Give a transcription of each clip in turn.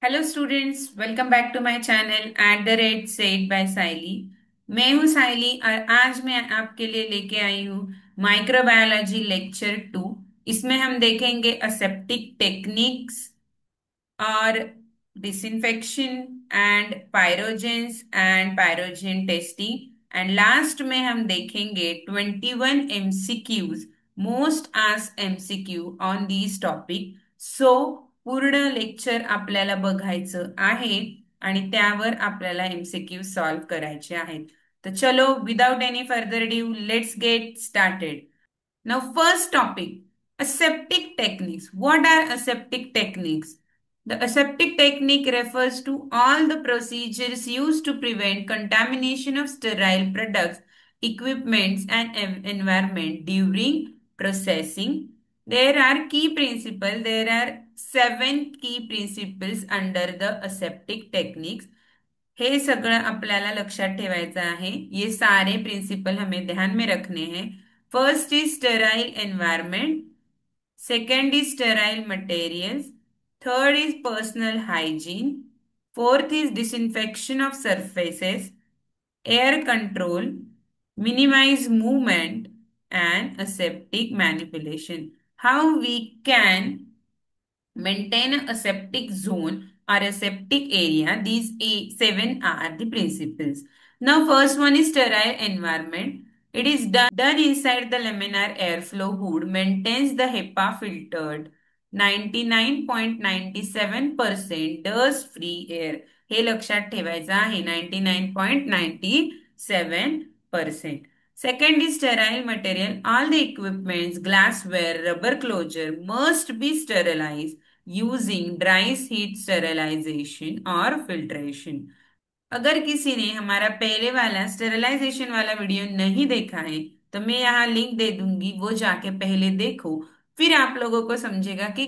Hello students, welcome back to my channel @ said by Saili. मैं हूं साइली और आज मैं आपके लिए लेके आई हूं माइक्रोबायोलॉजी लेक्चर 2। इसमें हम देखेंगे असेप्टिक टेक्निक्स और disinfection and pyrogen testing and last में हम देखेंगे 21 MCQs, most asked MCQ on this topic. So पूर्ण लेक्चर आपल्याला बघायचं आहे आणि त्यावर आपल्याला MCQ सॉल्व करायचे आहेत. तर चलो, without any further due, let's get started. Now, first topic, aseptic techniques. What are aseptic techniques? The aseptic technique refers to all the procedures used to prevent contamination of sterile products, equipments, and environment during processing. There are key principles. There are seven key principles under the aseptic techniques. हे सगळं आपल्याला लक्षात ठेवायचं आहे. ये सारे principal हमें ध्यान में रखने हैं. First is sterile environment. Second is sterile materials. Third is personal hygiene. Fourth is disinfection of surfaces, air control, minimize movement, and aseptic manipulation. How we can maintain a septic zone or a septic area. These seven are the principles. Now, first one is sterile environment. It is done inside the laminar airflow hood, maintains the HEPA filtered 99.97% dust free air. हे लक्षात ठेवायचं आहे, 99.97%. Second is sterile material. All the equipments, glassware, rubber closure must be sterilized using dry heat sterilization or filtration. अगर किसी ने हमारा पहले वाला sterilisation वाला वीडियो नहीं देखा है तो मैं यहाँ लिंक दे दूंगी, वो जाके पहले देखो, फिर आप लोगों को समझेगा कि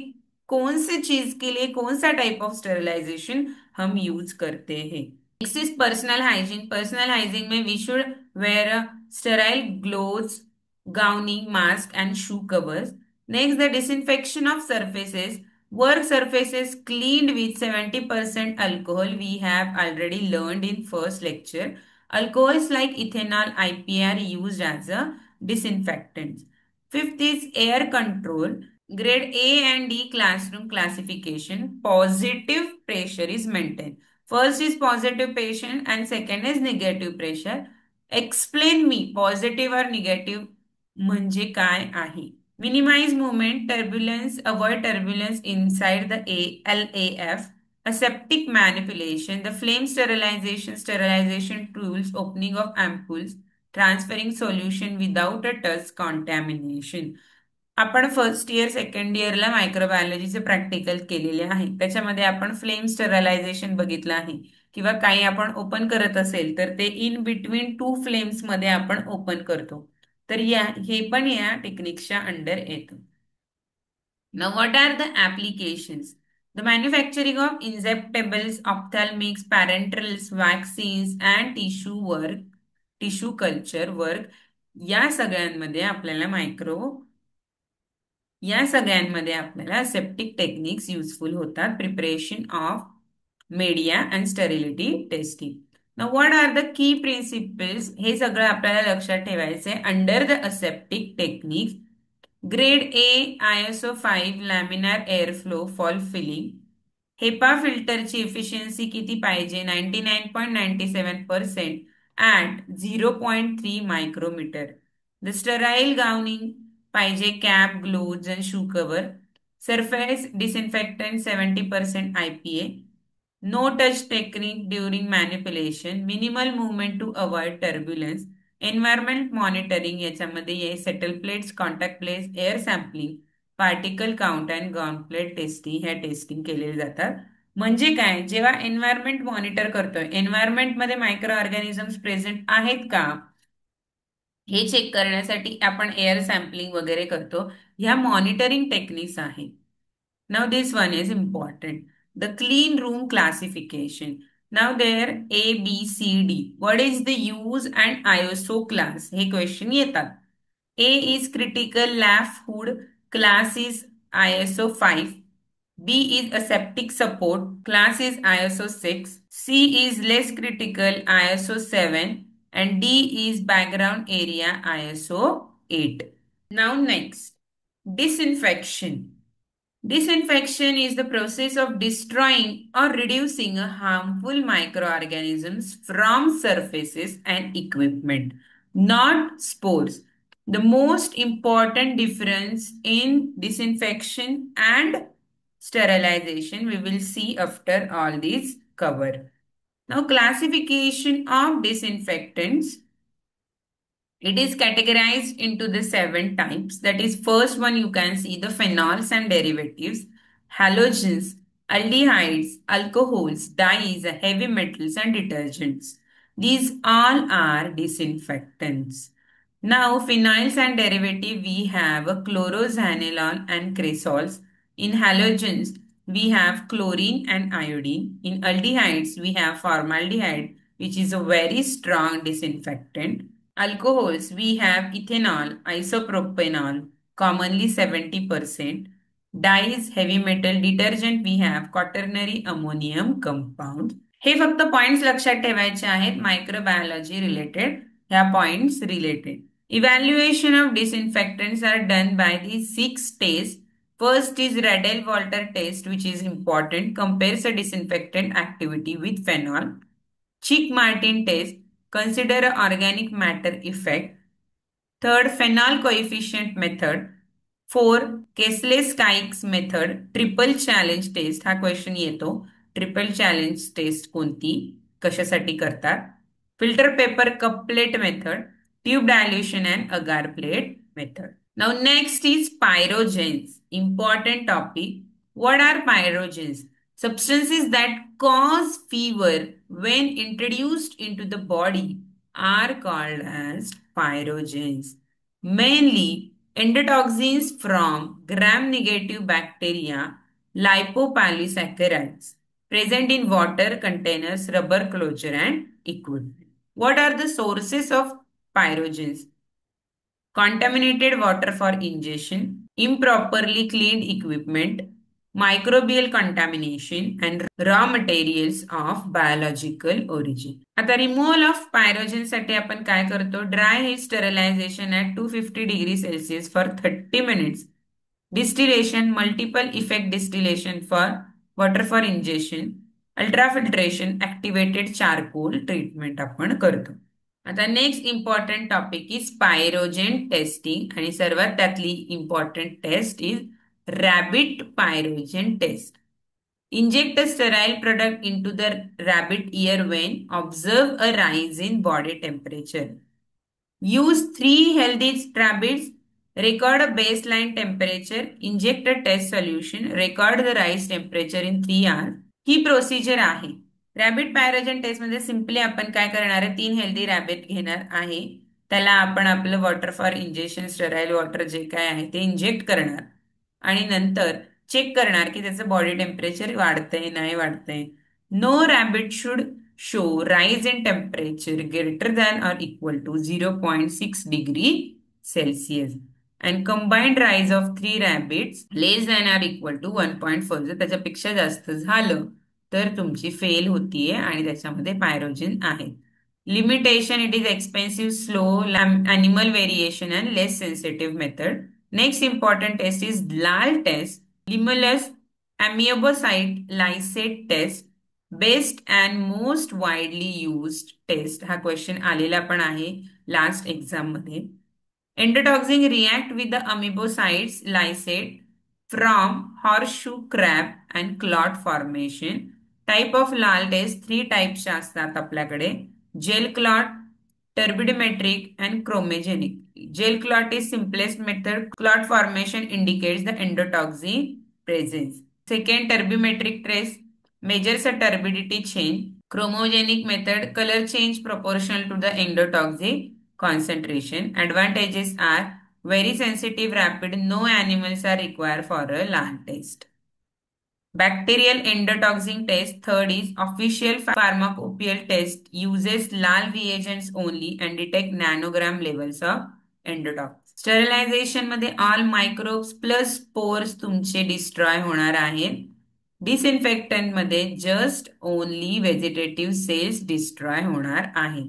कौन से चीज के लिए कौन सा टाइप ऑफ स्टेरिलाइजेशन हम यूज करते हैं. Next is personal hygiene. Personal hygiene में we should wear sterile gloves, gowning, mask, and shoe covers. Next, the disinfection of surfaces. Work surfaces cleaned with 70% alcohol. We have already learned in first lecture. Alcohols like ethanol, IPA are used as a disinfectants. Fifth is air control. Grade A and D classroom classification. Positive pressure is maintained. First is positive pressure and second is negative pressure. Explain me positive or negative म्हणजे काय आहे. Minimise movement, turbulence, avoid turbulence inside the LAF, aseptic manipulation, the flame sterilization tools, opening of ampoules, transferring solution without a touch contamination. आपण first year second इयरला मायक्रोबायोलॉजीचे practical केलेले आहे. त्याच्यामध्ये आपण flame sterilisation बघितलं आहे, किंवा काही आपण ओपन करत असेल तर ते इन बिटवीन टू फ्लेम्स मध्ये आपण ओपन करतो. तर हे पण या टेक्निक्सच्या अंडर येतं. Now, what are the applications? The manufacturing of injectables, ophthalmics, parenterals, vaccines, and tissue culture work, या सगळ्यांमध्ये आपल्याला या सगळ्यांमध्ये आपल्याला सेप्टिक टेक्निक्स युजफुल होतात. Preparation of media and sterility testing. Now what are the key principles, हे सगळं आपल्याला लक्षात ठेवायचे under the aseptic techniques. Grade A ISO 5 laminar airflow fall filling. HEPA फिल्टरची इफिशियन्सी किती पाहिजे? 99.97% at 0.3 micrometer. The sterile gowning पाहिजे, cap, gloves and shoe cover. Surface disinfectant 70% IPA. No touch technique during manipulation. Minimal movement to avoid turbulence. Environment monitoring, याच्यामध्ये ये settle plates, contact plates, air sampling, particle count and gauntlet testing, ह्या testing केलेले जातात. म्हणजे काय, जेव्हा environment monitor करतोय, एन्व्हायरमेंटमध्ये micro organisms present आहेत का हे चेक करण्यासाठी आपण एअर सॅम्पलिंग वगैरे करतो. ह्या मॉनिटरिंग टेक्निक्स आहेत. Now this one is important, the clean room classification. Now there ABCD, what is the use and ISO class, हे क्वेश्चन येतात. A is critical lab food, class is ISO 5. B is aseptic support, class is ISO 6, C is less critical, ISO 7, and D is background area, ISO 8. Now next, disinfection. Disinfection is the process of destroying or reducing harmful microorganisms from surfaces and equipment, not spores. The most important difference in disinfection and sterilization we will see after all these cover. Now, classification of disinfectants, it is categorized into the seven types. That is, first one you can see the phenols and derivatives, halogens, aldehydes, alcohols, dyes, heavy metals, and detergents. These all are disinfectants. Now, phenols and derivative, we have chlorozanilol and cresols. In halogens, we have chlorine and iodine. In aldehydes, we have formaldehyde, which is a very strong disinfectant. Alcohols, we have ethanol, isopropanol, commonly 70%. Dyes, heavy metal detergent, we have quaternary ammonium compound. हे फक्त points लक्षात ठेवायचे आहेत microbiology related ह्या points related. Evaluation of disinfectants are done by the 6 tests. First is Radel-Walter test, which is important, compares a disinfectant activity with phenol. Chick-Martin test, consider organic matter effect. Third, phenol coefficient method. Four, Kessler-Sykes method. Triple challenge test हा question येतो. Triple challenge test कोणती, कशासाठी करतात. Filter paper cup plate method, tube dilution and agar plate method. Now next is pyrogens. Important topic. What are pyrogens? Substances that cause fever when introduced into the body are called as pyrogens. Mainly endotoxins from gram-negative bacteria, lipopolysaccharides present in water containers, rubber closure and equipment. What are the sources of pyrogens? Contaminated water for ingestion, improperly cleaned equipment, microbial contamination, and raw materials of biological origin. आता removal of pyrogen साठी आपण काय करतो, dry heat sterilisation at 250 degree Celsius for 30 minutes. Distillation, multiple effect distillation for water for ingestion, ultrafiltration, activated charcoal treatment आपण करतो. आता next important topic is pyrogen testing आणि सर्वात त्यातली important test is rabbit pyrogen test. Inject a sterile product into the rabbit ear vein. Observe a rise in body temperature. Use 3 healthy rabbits. Record a baseline temperature. Inject a test solution. Record the rise temperature in 3 hours. He procedure आहे. Rabbit pyrogen टेस्टमध्ये simply आपण काय करणार आहे, 3 healthy rabbit घेणार आहे. त्याला आपण आपलं water for injection sterile water जे काय आहे ते इंजेक्ट करणार आणि नंतर चेक करणार की त्याचं बॉडी टेम्परेचर वाढतंय नाही वाढतंय. No rabbit should show rise in temperature greater than or equal to 0.6 degree Celsius and combined rise of 3 rabbits less than or equal to 1.4. जर त्याच्यापेक्षा जास्त झालं तर तुमची फेल होतीये आणि त्याच्यामध्ये पायरोजन आहे. Limitation, it is expensive, slow, animal variation and less sensitive method. Next important test is LAL test, limulus amoebocyte lysate test. Best and most widely used test हा क्वेश्चन आलेला पण आहे लास्ट एक्झाम मध्ये. Endotoxin react with the amoebocytes lysate from horseshoe crab and clot formation. Type of LAL test 3 types असतात आपल्याकडे, gel clot, turbidimetric and chromogenic. Gel clot is simplest method. Clot formation indicates the endotoxin presence. Second, turbidimetric trace measures a turbidity change. Chromogenic method, color change proportional to the endotoxin concentration. Advantages are very sensitive, rapid, no animals are required for a lung test. Bacterial endotoxin test, third is official pharmacopoeial test, uses lal reagents only and detect nanogram levels of endotoxin. Sterilisation मध्ये all microbes plus spores तुमचे destroy होणार आहेत. Disinfectant मध्ये just only vegetative cells destroy होणार आहे.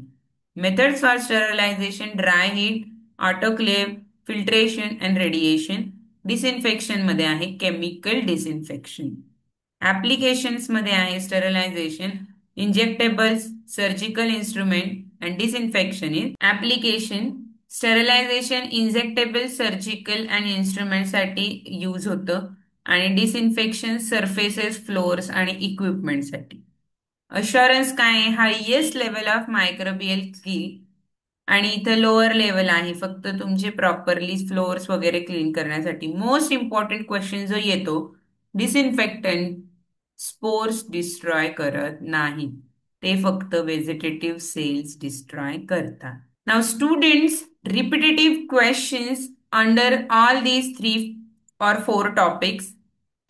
Methods for sterilisation: dry heat, autoclave, filtration and radiation. Disinfection मध्ये आहे chemical disinfection. Applications मध्ये आहे sterilisation, injectables, surgical instrument and disinfection is application. Sterilisation injectable, surgical and instrument साठी use होतं आणि disinfection surfaces, flowers आणि इक्विपमेंटसाठी. अश्युरन्स काय आहे? Highest level of microbial clean आणि इथं लोअर लेवल आहे फक्त तुमचे प्रॉपरली फ्लोअर्स वगैरे क्लीन करण्यासाठी. मोस्ट इम्पॉर्टंट क्वेश्चन जो येतो, डिसइन्फेक्टंट स्पोर्स डिस्ट्रॉय करत नाही, ते फक्त व्हेजिटेटिव्ह सेल्स डिस्ट्रॉय करतात. Now, students, repetitive questions under all these three or four topics.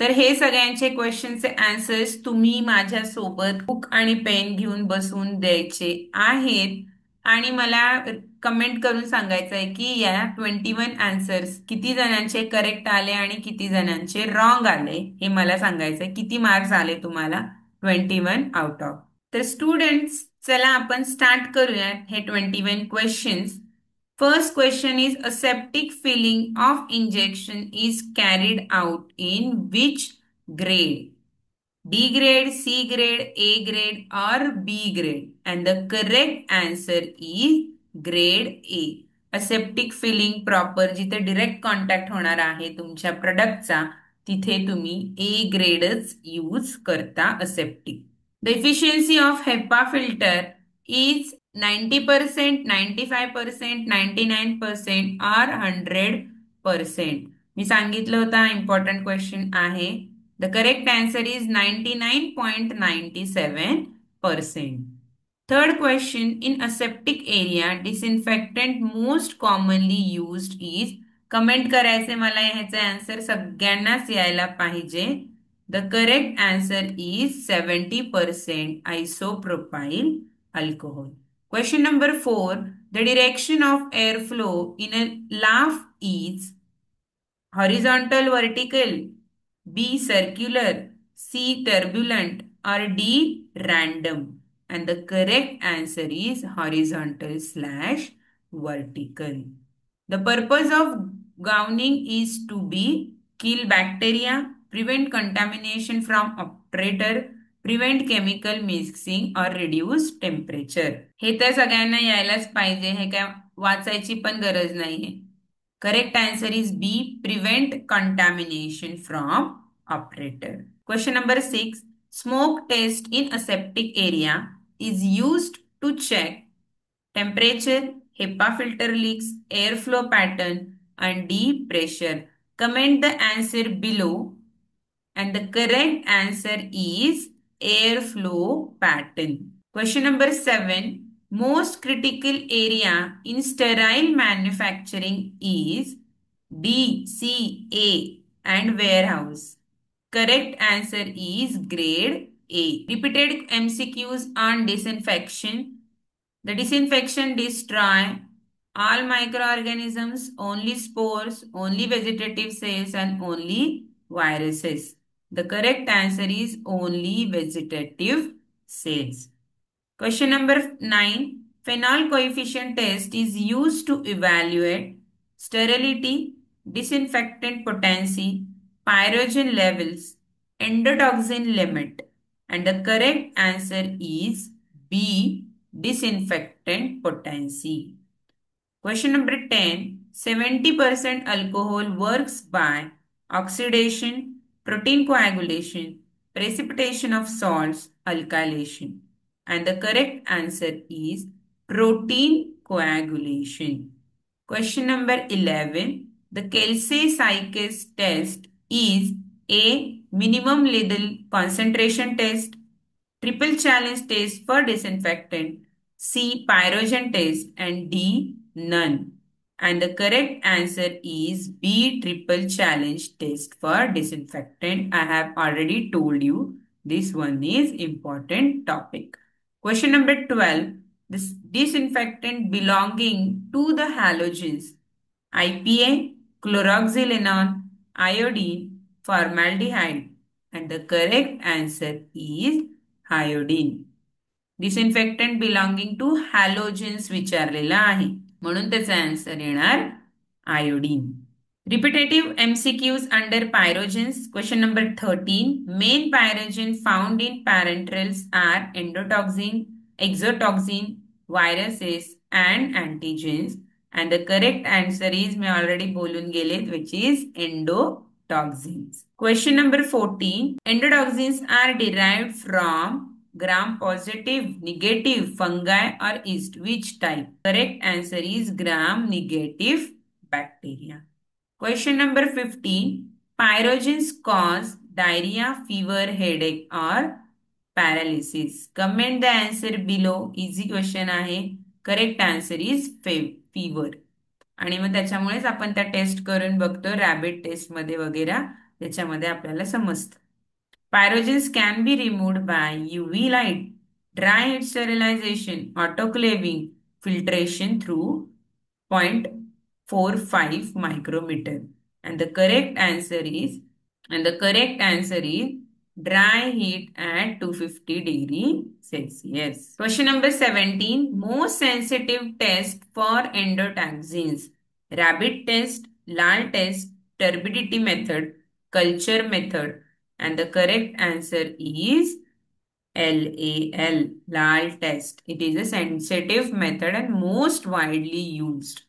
तर हे सगळ्यांचे क्वेश्चनचे आन्सर्स तुम्ही माझ्यासोबत बुक आणि पेन घेऊन बसून द्यायचे आहेत आणि मला कमेंट करून सांगायचं आहे की या 21 आन्सर्स किती जणांचे करेक्ट आले आणि किती जणांचे रॉंग आले हे मला सांगायचं आहे. किती मार्क्स आले तुम्हाला? 21 आउट ऑफ. तर स्टुडंट्स, चला आपण स्टार्ट करूयात हे 21 questions. First question is aseptic filling of injection is carried out in which grade? D grade, C grade, A grade or B grade? And the correct answer is grade A. Aseptic filling proper जिथे direct contact होणार आहे तुमच्या प्रोडक्टचा तिथे तुम्ही A gradeच use करता aseptic. The efficiency of HEPA filter is 90%, 95%, 99% or 100%. मी सांगितलं होता important question आहे. The correct answer is 99.97%. Third question, in aseptic area, disinfectant most commonly used is. Comment करायचे मला ह्याचे आन्सर सगळ्यांनाच यायला पाहिजे. The correct answer is 70% isopropyl alcohol. Question number 4. The direction of airflow in a laugh is horizontal, vertical, B circular, C turbulent or D random. And the correct answer is horizontal slash vertical. The purpose of gowning is to be kill bacteria, prevent contamination from operator, prevent chemical mixing or reduce temperature. हे तर सगळ्यांना यायलाच पाहिजे, हे काय वाचायची पण गरज नाहीये. Correct answer is B, prevent contamination from operator. Question number 6. Smoke test in aseptic area is used to check temperature, HEPA filter leaks, airflow pattern and D pressure. Comment the answer below and the correct answer is airflow pattern. Question number 7. Most critical area in sterile manufacturing is D, C, A and warehouse. Correct answer is grade A. Repeated MCQs on disinfection. The disinfection destroy all microorganisms, only spores, only vegetative cells and only viruses. The correct answer is only vegetative cells. Question number 9. Phenol coefficient test is used to evaluate sterility, disinfectant potency, pyrogen levels, endotoxin limit. And the correct answer is B, disinfectant potency. Question number 10. 70% alcohol works by oxidation, protein coagulation, precipitation of salts, alkylation. And the correct answer is protein coagulation. Question number 11. The Kelsey-Sykes test is A. Minimum lethal concentration test, triple challenge test for disinfectant, C. Pyrogen test and D. None. And the correct answer is B. Triple challenge test for disinfectant. I have already told you this one is important topic. Question number 12. This disinfectant belonging to the halogens IPA, chloroxylenone, iodine, formaldehyde. and the correct answer is iodine. Disinfectant belonging to halogens विचारलेला आहे म्हणून त्याचा answer येणार iodine. Repetitive MCQs under pyrogens. Question number 13. Main pyrogen found in parenterals are endotoxin, exotoxin, viruses, and antigens. And the correct answer is, मैं already बोलून गेले, which is endotoxins. Question number 14. Endotoxins are derived from gram positive, negative, fungi or yeast. Which type? Correct answer is gram negative bacteria. Question number 15. Pyrogens cause diarrhea, fever, headache or paralysis. Comment the answer below. Easy question आहे. Correct answer is fever. आणि मग त्याच्यामुळेच आपण त्या test करून बघतो rabbit test मध्ये वगैरे त्याच्यामध्ये आपल्याला समजतं. Pyrogens can be removed by UV light, dry heat sterilization, autoclaving, filtration through 0.45 micrometer. And the correct answer is dry heat at 250 degree Celsius. Question number 17. Most sensitive test for endotoxins. Rabbit test, Lal test, turbidity method, culture method. And the correct answer is LAL, Lal test. It is a sensitive method and most widely used.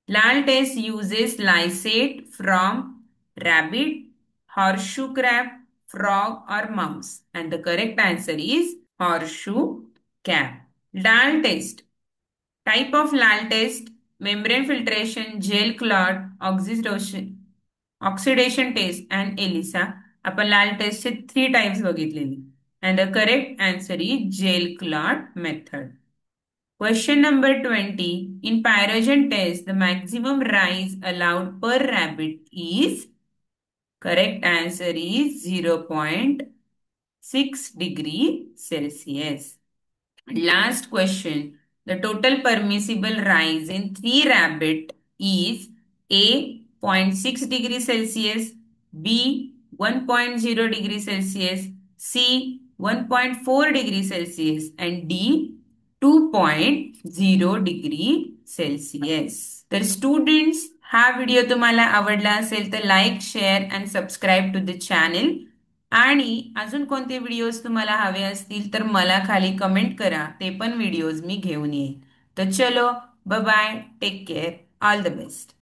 Lal test uses lysate from rabbit, horseshoe crab, frog or mouse. And the correct answer is horseshoe crab. Lal test. Type of Lal test: membrane filtration, gel clot, oxidation test and ELISA. आपण लाल टेस्टचे 3 types बघितलेली. And the correct answer is gel clot method. Question number 20. In pyrogen test, the maximum rise allowed per rabbit is, correct answer is 0.6 degree Celsius. Last question. The total permissible rise in 3 rabbit is A, 0.6 degree Celsius, B, 1.0 degree Celsius, C, 1.4 degree Celsius and D, 2.0 degree Celsius. तर students, हा video तुम्हाला आवडला असेल तर like, share and subscribe to the channel. आणि अजून कोणते videos तुम्हाला हवे असतील तर मला खाली कमेंट करा, ते पण व्हिडिओज मी घेऊन येईन. तर चलो, bye bye, take care, all the best.